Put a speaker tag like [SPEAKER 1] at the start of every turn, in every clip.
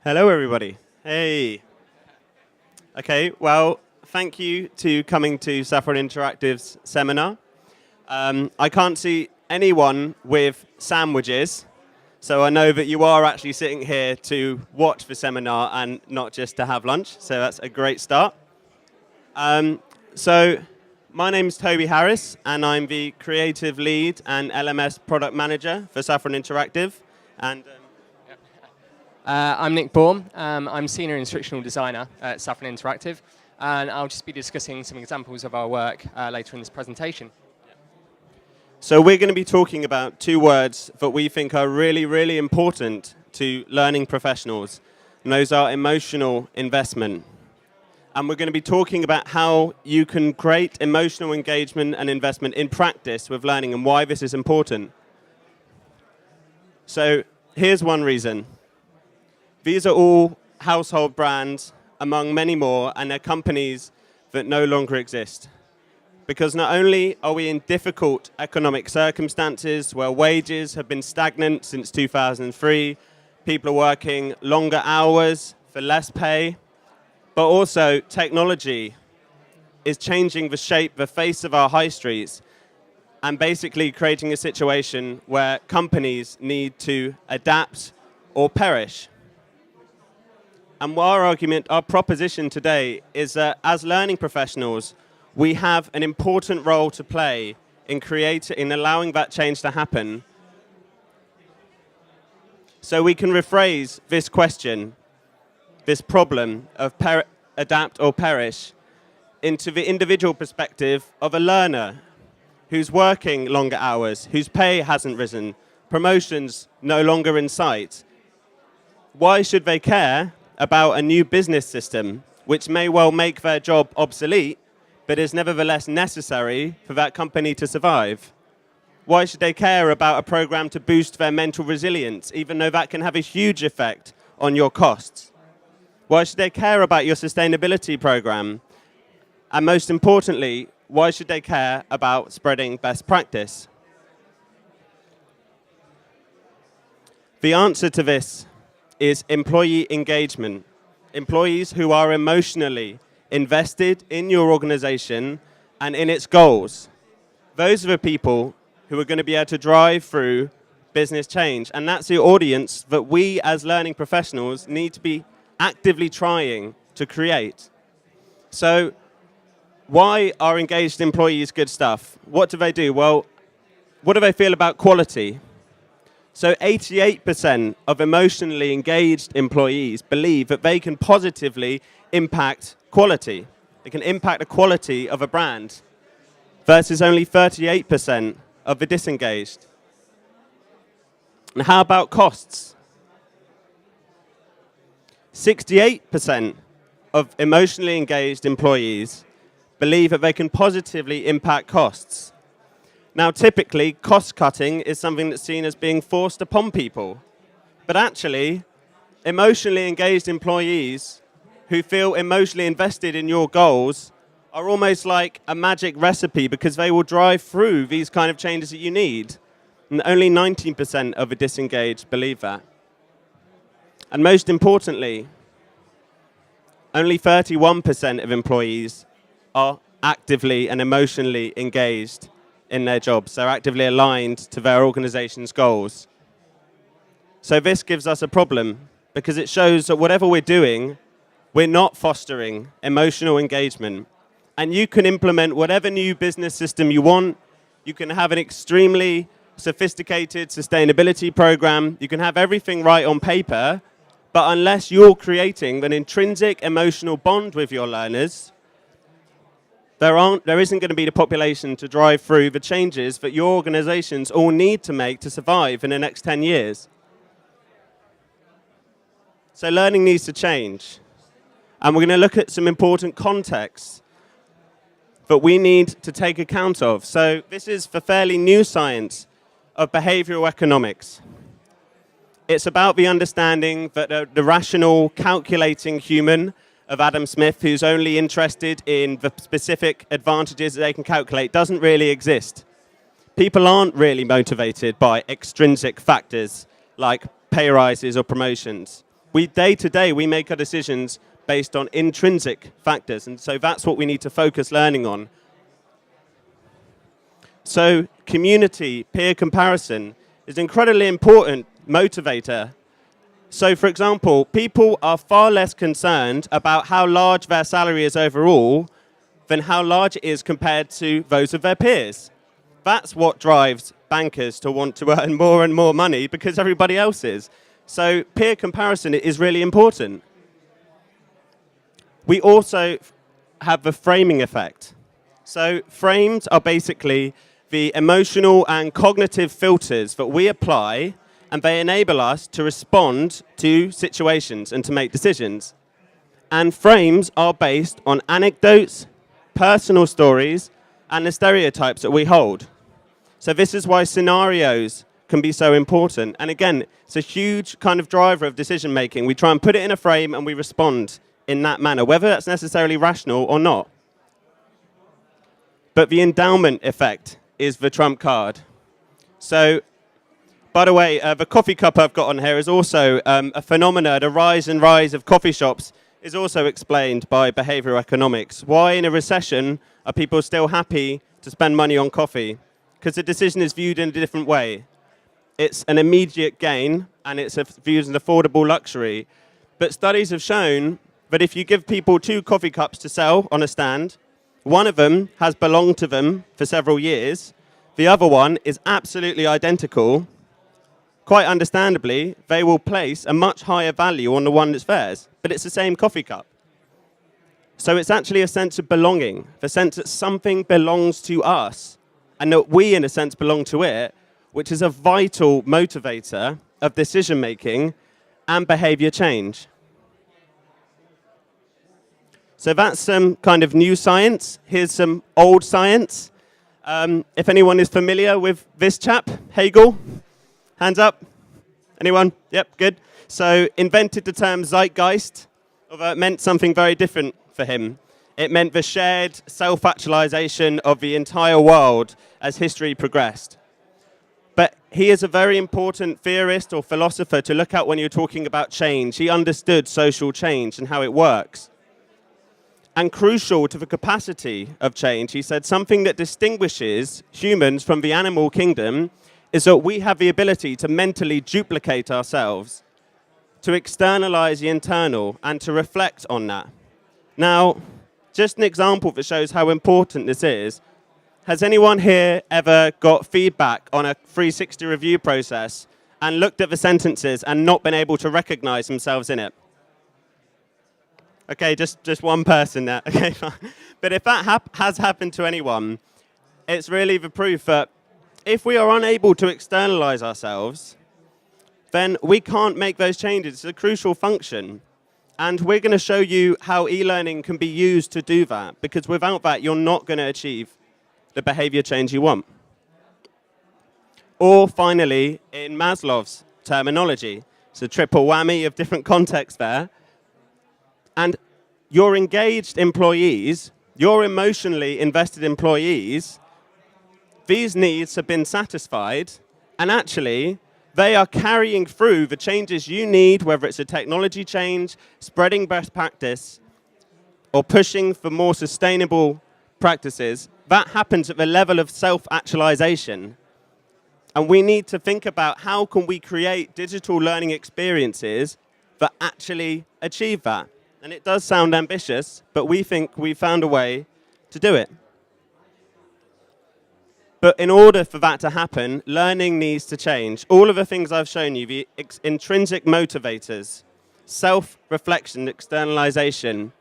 [SPEAKER 1] Hello, everybody. Hey. Okay, well, thank you to coming to Saffron Interactive's seminar. I can't see anyone with sandwiches, so I know that you are actually sitting here to watch the seminar and not just to have lunch, so that's a great start. So my name's Toby Harris, and I'm the creative lead and LMS product manager for Saffron Interactive. And
[SPEAKER 2] I'm Nick Baum. I'm Senior Instructional Designer at Saffron Interactive, and I'll just be discussing some examples of our work later in this presentation.
[SPEAKER 1] So we're going to be talking about two words that we think are really, really important to learning professionals, and those are emotional investment. And we're going to be talking about how you can create emotional engagement and investment in practice with learning and why this is important. So here's one reason. These are all household brands, among many more, and they're companies that no longer exist. Because not only are we in difficult economic circumstances where wages have been stagnant since 2003, people are working longer hours for less pay, but also technology is changing the shape, the face of our high streets, and basically creating a situation where companies need to adapt or perish. And our argument, our proposition today is that as learning professionals, we have an important role to play in allowing that change to happen. So we can rephrase this question, this problem of adapt or perish, into the individual perspective of a learner who's working longer hours, whose pay hasn't risen, promotions no longer in sight. Why should they care about a new business system, which may well make their job obsolete, but is nevertheless necessary for that company to survive? Why should they care about a program to boost their mental resilience, even though that can have a huge effect on your costs? Why should they care about your sustainability program? And most importantly, why should they care about spreading best practice? The answer to this is employee engagement. Employees who are emotionally invested in your organization and in its goals. Those are the people who are going to be able to drive through business change. And that's the audience that we as learning professionals need to be actively trying to create. So why are engaged employees good stuff? What do they do? Well, what do they feel about quality? So 88% of emotionally engaged employees believe that they can positively impact quality. They can impact the quality of a brand versus only 38% of the disengaged. And how about costs? 68% of emotionally engaged employees believe that they can positively impact costs. Now, typically, cost cutting is something that's seen as being forced upon people. But actually, emotionally engaged employees who feel emotionally invested in your goals are almost like a magic recipe because they will drive through these kind of changes that you need. And only 19% of the disengaged believe that. And most importantly, only 31% of employees are actively and emotionally engaged in their jobs. They're actively aligned to their organization's goals. So this gives us a problem because it shows that whatever we're doing, we're not fostering emotional engagement. And you can implement whatever new business system you want. You can have an extremely sophisticated sustainability program. You can have everything right on paper. But unless you're creating an intrinsic emotional bond with your learners, there isn't going to be the population to drive through the changes that your organizations all need to make to survive in the next 10 years. So learning needs to change. And we're going to look at some important contexts that we need to take account of. So this is the fairly new science of behavioral economics. It's about the understanding that the rational, calculating human of Adam Smith, who's only interested in the specific advantages that they can calculate, doesn't really exist. People aren't really motivated by extrinsic factors like pay rises or promotions. day to day, we make our decisions based on intrinsic factors, and so that's what we need to focus learning on. So community, peer comparison is an incredibly important motivator. So for example, people are far less concerned about how large their salary is overall than how large it is compared to those of their peers. That's what drives bankers to want to earn more and more money because everybody else is. So peer comparison is really important. We also have the framing effect. So frames are basically the emotional and cognitive filters that we apply, and they enable us to respond to situations and to make decisions. And frames are based on anecdotes, personal stories, and the stereotypes that we hold. So this is why scenarios can be so important. And again, it's a huge kind of driver of decision making. We try and put it in a frame and we respond in that manner, whether that's necessarily rational or not. But the endowment effect is the trump card. So, by the way, the coffee cup I've got on here is also a phenomena. The rise and rise of coffee shops is also explained by behavioural economics. Why in a recession are people still happy to spend money on coffee? Because the decision is viewed in a different way. It's an immediate gain, and it's viewed as an affordable luxury. But studies have shown that if you give people 2 coffee cups to sell on a stand, one of them has belonged to them for several years, the other one is absolutely identical, quite understandably, they will place a much higher value on the one that's theirs, but it's the same coffee cup. So it's actually a sense of belonging, the sense that something belongs to us, and that we, in a sense, belong to it, which is a vital motivator of decision-making and behavior change. So that's some kind of new science. Here's some old science. If anyone is familiar with this chap, Hegel, hands up. Anyone? Yep, good. So invented the term Zeitgeist, although it meant something very different for him. It meant the shared self-actualization of the entire world as history progressed. But he is a very important theorist or philosopher to look at when you're talking about change. He understood social change and how it works. And crucial to the capacity of change, he said something that distinguishes humans from the animal kingdom is that we have the ability to mentally duplicate ourselves, to externalize the internal, and to reflect on that. Now, just an example that shows how important this is. Has anyone here ever got feedback on a 360 review process and looked at the sentences and not been able to recognize themselves in it? Okay, just one person there. Okay, fine. But if that has happened to anyone, it's really the proof that if we are unable to externalize ourselves, then we can't make those changes. It's a crucial function. And we're going to show you how e-learning can be used to do that, because without that, you're not going to achieve the behavior change you want. Or finally, in Maslow's terminology, it's a triple whammy of different contexts there. And your engaged employees, your emotionally invested employees, these needs have been satisfied, and actually, they are carrying through the changes you need, whether it's a technology change, spreading best practice, or pushing for more sustainable practices. That happens at the level of self-actualization. And we need to think about how can we create digital learning experiences that actually achieve that. And it does sound ambitious, but we think we found a way to do it. But in order for that to happen, learning needs to change. All of the things I've shown you, the intrinsic motivators, self-reflection, externalization,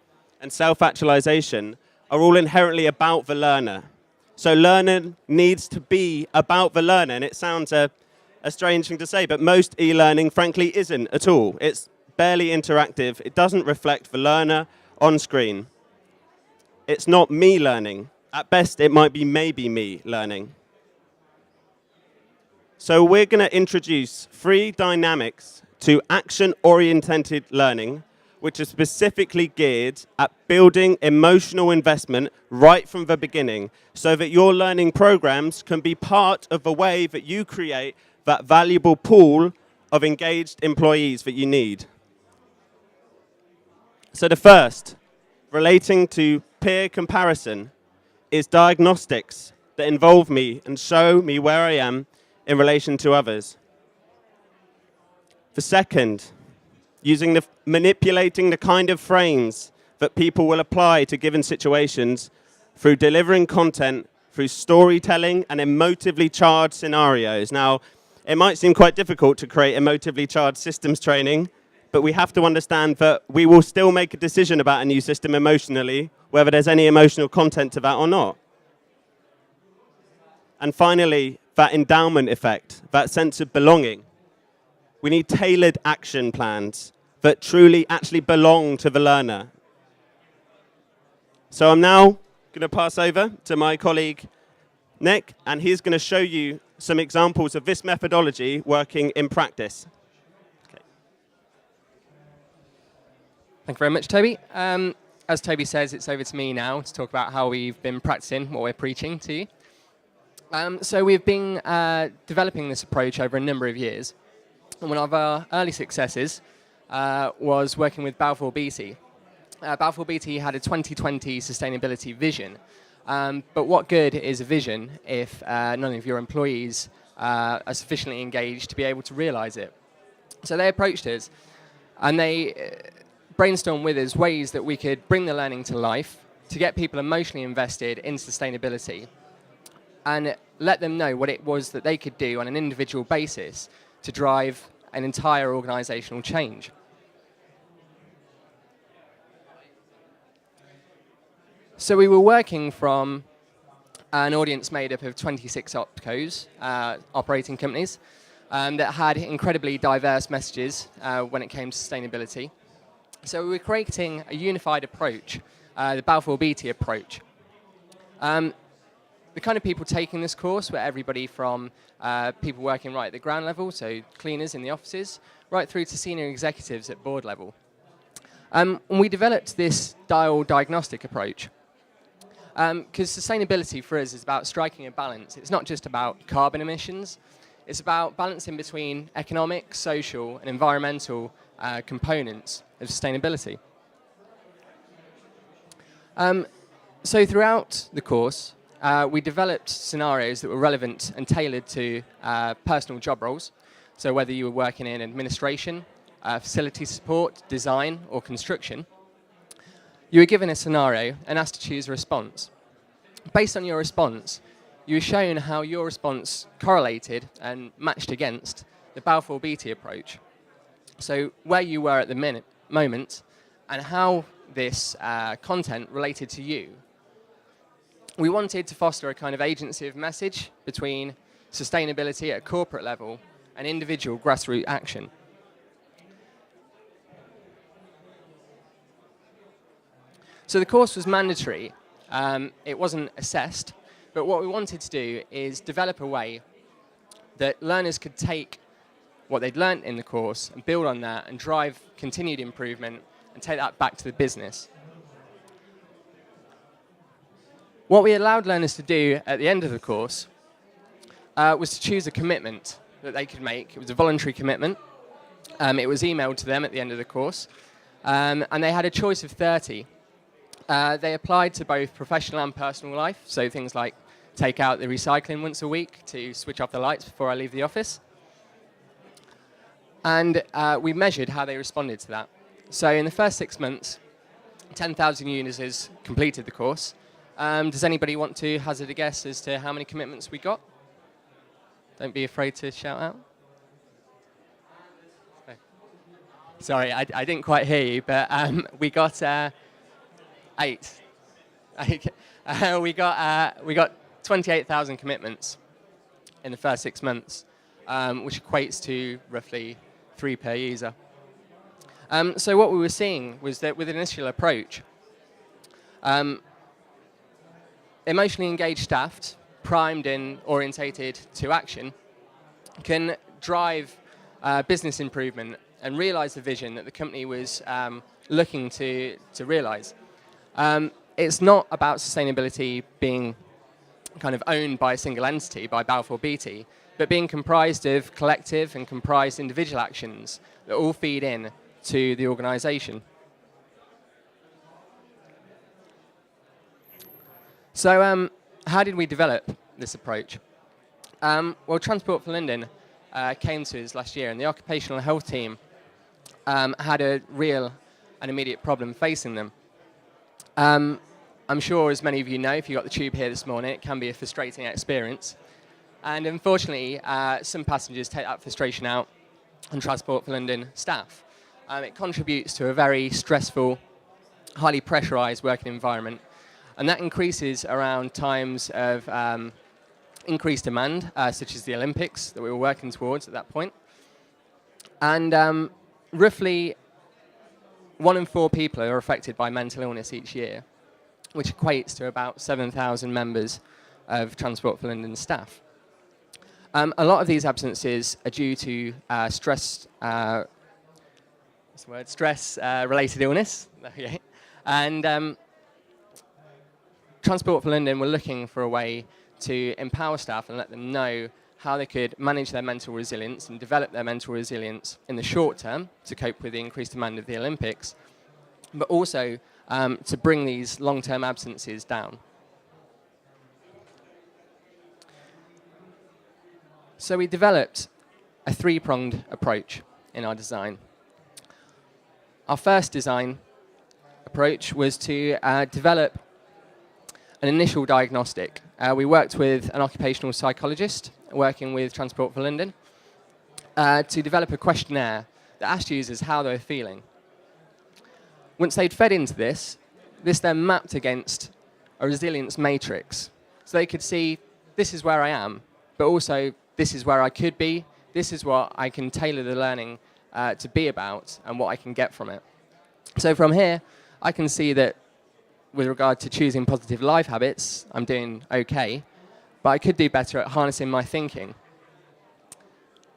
[SPEAKER 1] and self-actualization, are all inherently about the learner. So learning needs to be about the learner. And it sounds a strange thing to say, but most e-learning, frankly, isn't at all. It's barely interactive. It doesn't reflect the learner on screen. It's not me learning. At best, it might be maybe me learning. So we're going to introduce 3 dynamics to action-oriented learning, which is specifically geared at building emotional investment right from the beginning, so that your learning programs can be part of the way that you create that valuable pool of engaged employees that you need. So the first, relating to peer comparison, is diagnostics that involve me and show me where I am in relation to others. The second, manipulating the kind of frames that people will apply to given situations through delivering content through storytelling and emotively charged scenarios. Now, it might seem quite difficult to create emotively charged systems training, but we have to understand that we will still make a decision about a new system emotionally, whether there's any emotional content to that or not. And finally, that endowment effect, that sense of belonging. We need tailored action plans that truly actually belong to the learner. So I'm now going to pass over to my colleague, Nick, and he's going to show you some examples of this methodology working in practice. Okay.
[SPEAKER 2] Thank you very much, Toby. As Toby says, it's over to me now to talk about how we've been practicing what we're preaching to you. So we've been developing this approach over a number of years. And one of our early successes was working with Balfour Beatty. Balfour Beatty had a 2020 sustainability vision. But what good is a vision if none of your employees are sufficiently engaged to be able to realize it? So they approached us and they brainstormed with us ways that we could bring the learning to life to get people emotionally invested in sustainability and let them know what it was that they could do on an individual basis to drive an entire organizational change. So we were working from an audience made up of 26 opcos, operating companies, that had incredibly diverse messages when it came to sustainability. So we were creating a unified approach, the Balfour Beatty approach. The kind of people taking this course were everybody from people working right at the ground level, so cleaners in the offices, right through to senior executives at board level. And we developed this diagnostic approach. Because sustainability for us is about striking a balance. It's not just about carbon emissions. It's about balancing between economic, social, and environmental components of sustainability. So throughout the course, we developed scenarios that were relevant and tailored to personal job roles. So whether you were working in administration, facility support, design, or construction, you were given a scenario and asked to choose a response. Based on your response, you were shown how your response correlated and matched against the Balfour Beatty approach. So where you were at the moment and how this content related to you. We wanted to foster a kind of agency of message between sustainability at a corporate level and individual grassroots action. So the course was mandatory. It wasn't assessed, but what we wanted to do is develop a way that learners could take what they'd learnt in the course and build on that and drive continued improvement and take that back to the business. What we allowed learners to do at the end of the course was to choose a commitment that they could make. It was a voluntary commitment. It was emailed to them at the end of the course, and they had a choice of 30. They applied to both professional and personal life, so things like take out the recycling once a week to switch off the lights before I leave the office. And we measured how they responded to that. So in the first 6 months, 10,000 users completed the course. Does anybody want to hazard a guess as to how many commitments we got? Don't be afraid to shout out. Oh. Sorry, I didn't quite hear you, but we got 8. We got 28,000 commitments in the first 6 months, which equates to roughly 3 per user. So what we were seeing was that with an initial approach, emotionally engaged staff, primed and orientated to action, can drive business improvement and realize the vision that the company was looking to realize. It's not about sustainability being kind of owned by a single entity, by Balfour Beatty, but being comprised of collective and comprised individual actions that all feed in to the organization. So how did we develop this approach? Well, Transport for London came to us last year, and the occupational health team had a real and immediate problem facing them. I'm sure, as many of you know, if you got the tube here this morning, it can be a frustrating experience. And unfortunately, some passengers take that frustration out on Transport for London staff. It contributes to a very stressful, highly pressurised working environment. And that increases around times of increased demand, such as the Olympics that we were working towards at that point. And roughly 1 in 4 people are affected by mental illness each year, which equates to about 7,000 members of Transport for London staff. A lot of these absences are due to stress-related illness. And Transport for London were looking for a way to empower staff and let them know how they could manage their mental resilience and develop their mental resilience in the short term to cope with the increased demand of the Olympics, but also to bring these long-term absences down. So we developed a 3-pronged approach in our design. Our first design approach was to develop an initial diagnostic. We worked with an occupational psychologist working with Transport for London to develop a questionnaire that asked users how they were feeling. Once they'd fed into this then mapped against a resilience matrix. So they could see, this is where I am, but also this is where I could be, this is what I can tailor the learning to be about and what I can get from it. So from here, I can see that with regard to choosing positive life habits, I'm doing okay, but I could do better at harnessing my thinking.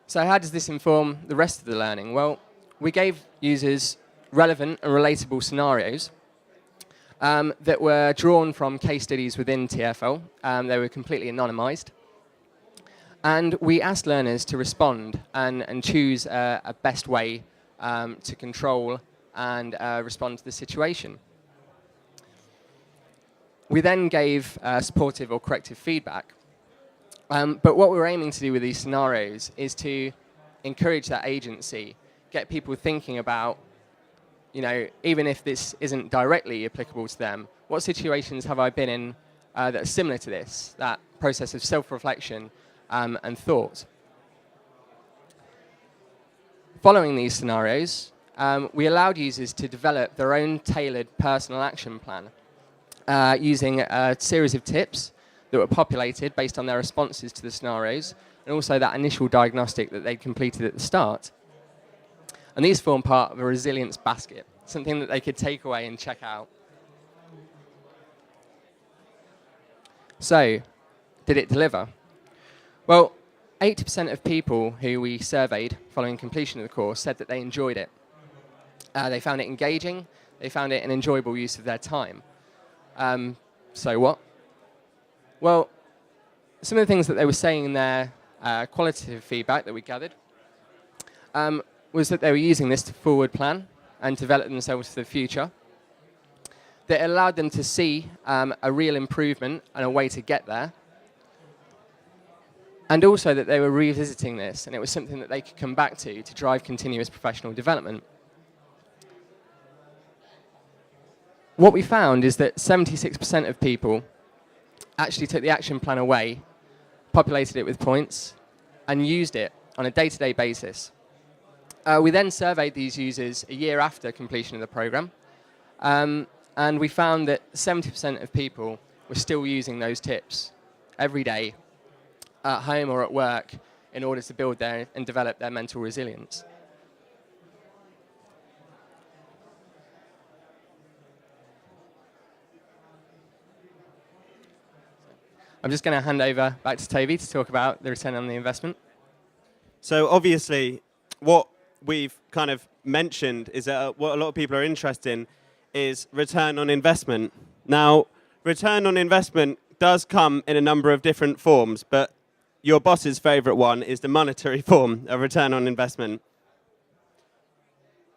[SPEAKER 2] So how does this inform the rest of the learning? Well, we gave users relevant and relatable scenarios that were drawn from case studies within TfL. They were completely anonymized. And we asked learners to respond and choose a best way to control and respond to the situation. We then gave supportive or corrective feedback. But what we were aiming to do with these scenarios is to encourage that agency, get people thinking about, even if this isn't directly applicable to them, what situations have I been in that are similar to this, that process of self-reflection and thought. Following these scenarios, we allowed users to develop their own tailored personal action plan using a series of tips that were populated based on their responses to the scenarios and also that initial diagnostic that they'd completed at the start. And these form part of a resilience basket, something that they could take away and check out. So, did it deliver? Well, 80% of people who we surveyed following completion of the course said that they enjoyed it. They found it engaging, they found it an enjoyable use of their time. So what? Well, some of the things that they were saying in their qualitative feedback that we gathered was that they were using this to forward plan and develop themselves for the future. That it allowed them to see a real improvement and a way to get there. And also that they were revisiting this, and it was something that they could come back to drive continuous professional development. What we found is that 76% of people actually took the action plan away, populated it with points, and used it on a day-to-day basis. We then surveyed these users a year after completion of the program, and we found that 70% of people were still using those tips every day at home or at work in order to build and develop their mental resilience. I'm just going to hand over back to Toby to talk about the return on the investment.
[SPEAKER 1] So obviously, what we've kind of mentioned is that what a lot of people are interested in is return on investment. Now, return on investment does come in a number of different forms, but your boss's favorite one is the monetary form of return on investment.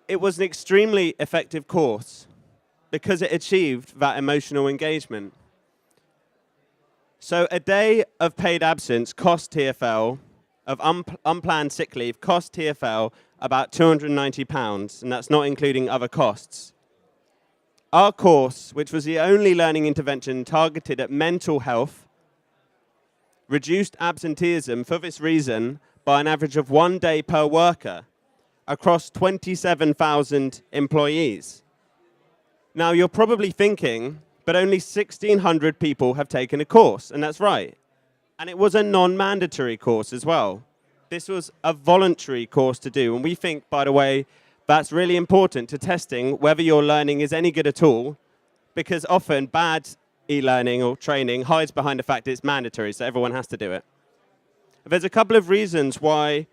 [SPEAKER 1] It was an extremely effective course because it achieved that emotional engagement. So a day of paid absence cost TfL, of unplanned sick leave, cost TfL about £290, and that's not including other costs. Our course, which was the only learning intervention targeted at mental health, reduced absenteeism for this reason by an average of 1 day per worker across 27,000 employees. Now, you're probably thinking, but only 1,600 people have taken a course, and that's right. And it was a non-mandatory course as well. This was a voluntary course to do, and we think, by the way, that's really important to testing whether your learning is any good at all, because often bad e-learning or training hides behind the fact it's mandatory, so everyone has to do it. There's a couple of reasons why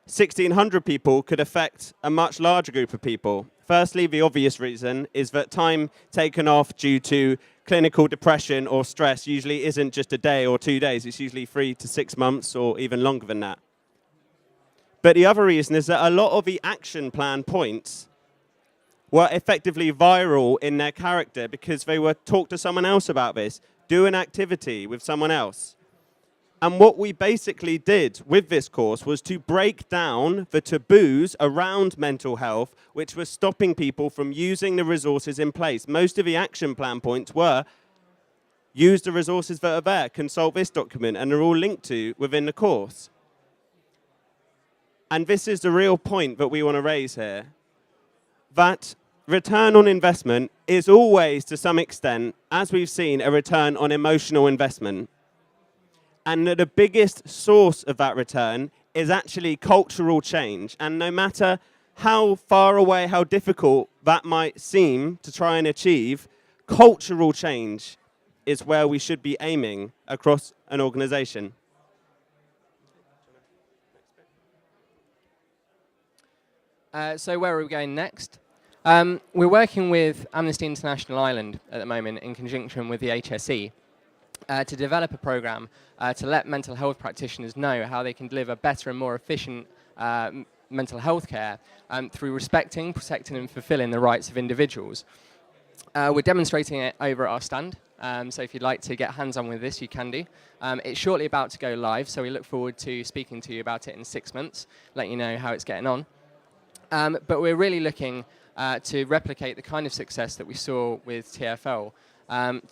[SPEAKER 1] 1,600 people could affect a much larger group of people. Firstly, the obvious reason is that time taken off due to clinical depression or stress usually isn't just a day or 2 days. It's usually 3 to 6 months or even longer than that. But the other reason is that a lot of the action plan points were effectively viral in their character because they were talk to someone else about this, do an activity with someone else. And what we basically did with this course was to break down the taboos around mental health, which were stopping people from using the resources in place. Most of the action plan points were use the resources that are there, consult this document, and they're all linked to within the course. And this is the real point that we want to raise here, that return on investment is always, to some extent, as we've seen, a return on emotional investment. And that the biggest source of that return is actually cultural change. And no matter how far away, how difficult that might seem to try and achieve, cultural change is where we should be aiming across an organization.
[SPEAKER 2] So where are we going next? We're working with Amnesty International Ireland at the moment in conjunction with the HSE to develop a program to let mental health practitioners know how they can deliver better and more efficient mental health care through respecting, protecting and fulfilling the rights of individuals. We're demonstrating it over at our stand, so if you'd like to get hands-on with this, you can do. It's shortly about to go live, so we look forward to speaking to you about it in 6 months, let you know how it's getting on. But we're really looking to replicate the kind of success that we saw with TfL,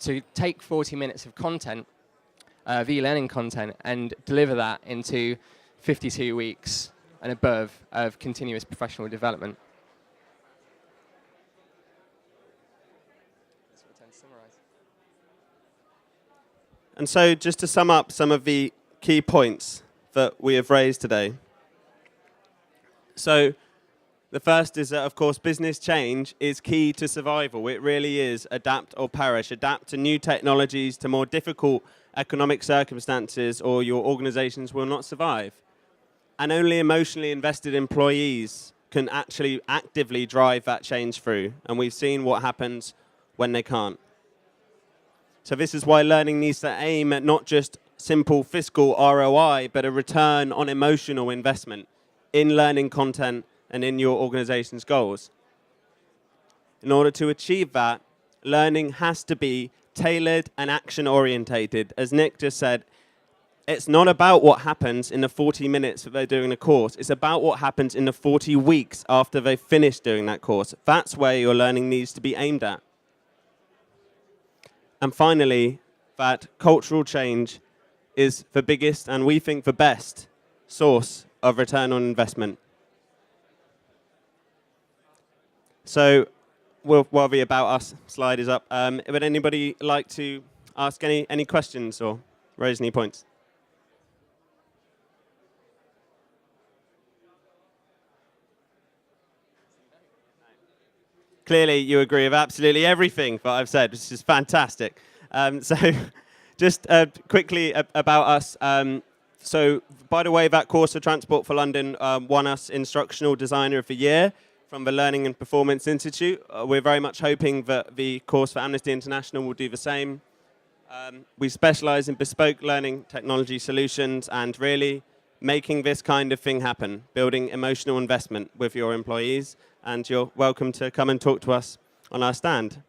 [SPEAKER 2] to take 40 minutes of content, e-learning content, and deliver that into 52 weeks and above of continuous professional development.
[SPEAKER 1] And so just to sum up some of the key points that we have raised today. So the first is that, of course, business change is key to survival. It really is adapt or perish. Adapt to new technologies, to more difficult economic circumstances, or your organizations will not survive. And only emotionally invested employees can actually actively drive that change through. And we've seen what happens when they can't. So this is why learning needs to aim at not just simple fiscal ROI, but a return on emotional investment in learning content and in your organization's goals. In order to achieve that, learning has to be tailored and action-orientated. As Nick just said, it's not about what happens in the 40 minutes that they're doing the course. It's about what happens in the 40 weeks after they've finished doing that course. That's where your learning needs to be aimed at. And finally, that cultural change is the biggest, and we think the best, source of return on investment. So, while the About Us slide is up, would anybody like to ask any questions or raise any points? Clearly, you agree with absolutely everything that I've said, which is fantastic. So, just quickly about us. So, by the way, that course of Transport for London won us Instructional Designer of the Year from the Learning and Performance Institute. We're very much hoping that the course for Amnesty International will do the same. We specialize in bespoke learning technology solutions and really making this kind of thing happen, building emotional investment with your employees. And you're welcome to come and talk to us on our stand.